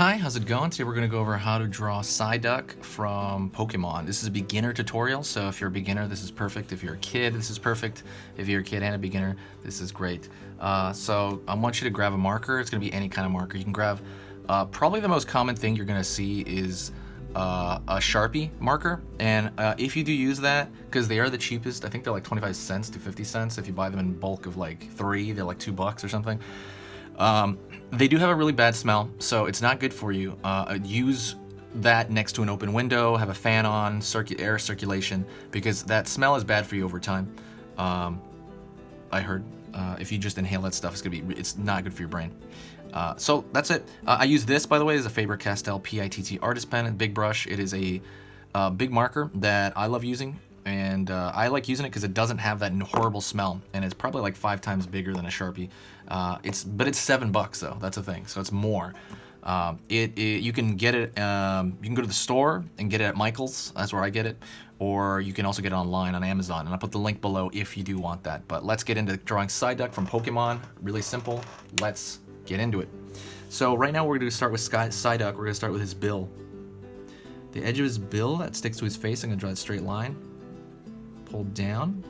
Hi, how's it going? Today we're going to go over how to draw Psyduck from Pokemon. This is a beginner tutorial, so if you're a beginner, this is perfect. If you're a kid, this is perfect. If you're a kid and a beginner, this is great. So I want you to grab a marker. It's going to be any kind of marker. You can grab, probably the most common thing you're going to see is a Sharpie marker. And if you do use that, because they are the cheapest, I think they're like 25 cents to 50 cents. If you buy them in bulk of like 3, they're like $2 or something. They do have a really bad smell, so it's not good for you. Use that next to an open window, have a fan on, air circulation, because that smell is bad for you over time. I heard if you just inhale that stuff, it's not good for your brain. So that's it. I use this, by the way, as a Faber-Castell PITT artist pen and big brush. It is a big marker that I love using. And I like using it because it doesn't have that horrible smell, and it's probably like 5 times bigger than a Sharpie. But it's $7 though. That's the thing. So it's more. You can get it. You can go to the store and get it at Michael's. That's where I get it. Or you can also get it online on Amazon, and I'll put the link below if you do want that. But let's get into drawing Psyduck from Pokemon. Really simple. Let's get into it. So right now we're going to start with Psyduck. We're going to start with his bill. The edge of his bill that sticks to his face. I'm going to draw a straight line. Pull down,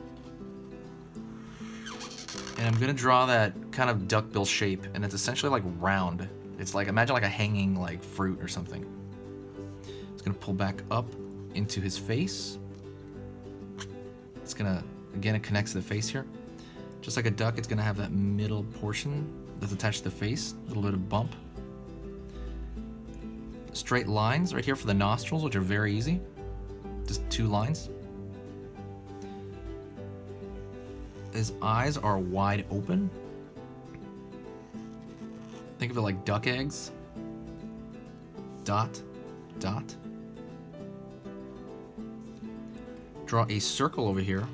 and I'm gonna draw that kind of duckbill shape, and it's essentially like round. It's like, imagine like a hanging like fruit or something. It's gonna pull back up into his face. It's gonna, again, it connects to the face here. Just like a duck, it's gonna have that middle portion that's attached to the face, a little bit of bump. Straight lines right here for the nostrils, which are very easy. Just 2 lines. His eyes are wide open. Think of it like duck eggs. Dot, dot. Draw a circle over here.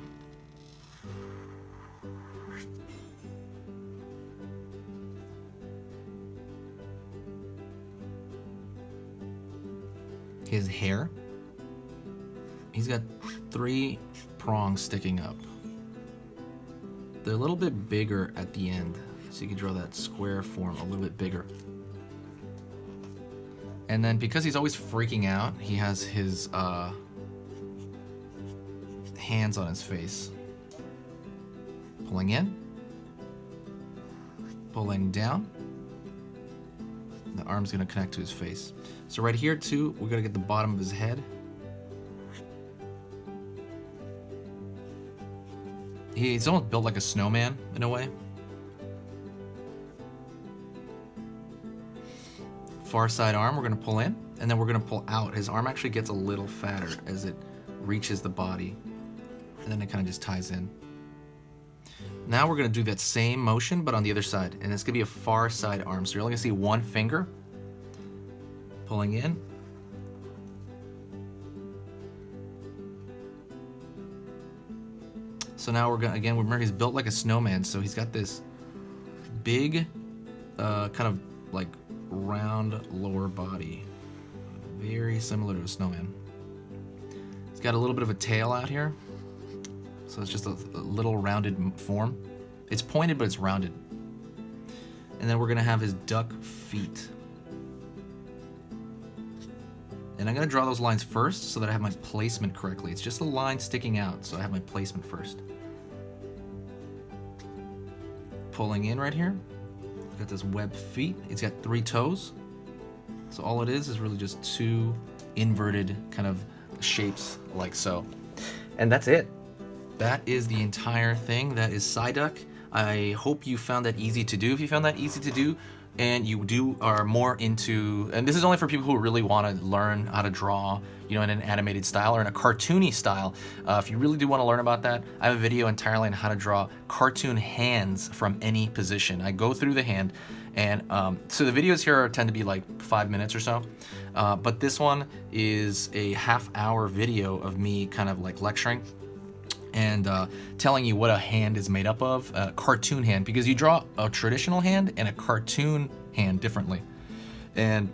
His hair. He's got 3 prongs sticking up. They're a little bit bigger at the end, so you can draw that square form a little bit bigger. And then because he's always freaking out, he has his hands on his face. Pulling in, pulling down. The arm's gonna connect to his face. So right here too, we're gonna get the bottom of his head. He's almost built like a snowman in a way. Far side arm we're going to pull in, and then we're going to pull out. His arm actually gets a little fatter as it reaches the body, and then it kind of just ties in. Now we're going to do that same motion but on the other side, and it's going to be a far side arm. So you're only going to see one finger pulling in. So now we're gonna, again, remember he's built like a snowman, so he's got this big, kind of like round lower body, very similar to a snowman. He's got a little bit of a tail out here, so it's just a little rounded form. It's pointed, but it's rounded. And then we're gonna have his duck feet. And I'm gonna draw those lines first so that I have my placement correctly. It's just the line sticking out, so I have my placement first. Pulling in right here. Got this webbed feet. It's got 3 toes. So all it is really just 2 inverted kind of shapes like so. And that's it. That is the entire thing. That is Psyduck. I hope you found that easy to do. If you found that easy to do, and you are more into, and this is only for people who really want to learn how to draw, you know, in an animated style or in a cartoony style. If you really do want to learn about that, I have a video entirely on how to draw cartoon hands from any position. I go through the hand, and so the videos here tend to be like 5 minutes or so, but this one is a half-hour video of me kind of like lecturing and telling you what a hand is made up of, a cartoon hand, because you draw a traditional hand and a cartoon hand differently. And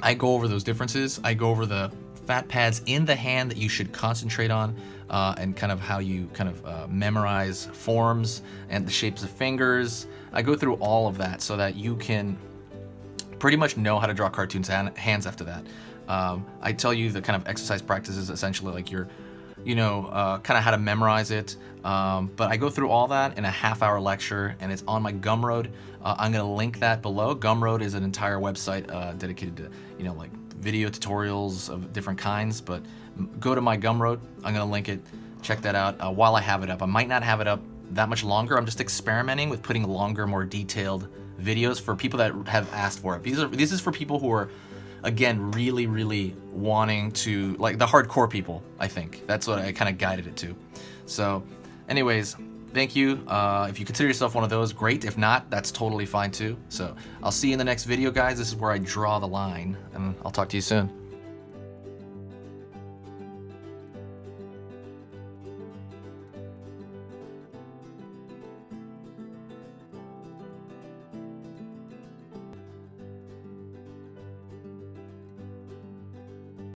I go over those differences. I go over the fat pads in the hand that you should concentrate on, and kind of how you kind of memorize forms and the shapes of fingers. I go through all of that so that you can pretty much know how to draw cartoons hands after that. I tell you the kind of exercise practices essentially like your, kind of how to memorize it. But I go through all that in a half-hour lecture, and it's on my Gumroad. I'm gonna link that below. Gumroad is an entire website dedicated to, like video tutorials of different kinds. But go to my Gumroad. I'm gonna link it. Check that out while I have it up. I might not have it up that much longer. I'm just experimenting with putting longer, more detailed videos for people that have asked for it. This is for people who are, again, really, really wanting to, like the hardcore people, I think. That's what I kind of guided it to. So anyways, thank you. If you consider yourself one of those, great. If not, that's totally fine too. So I'll see you in the next video, guys. This is where I draw the line, and I'll talk to you soon.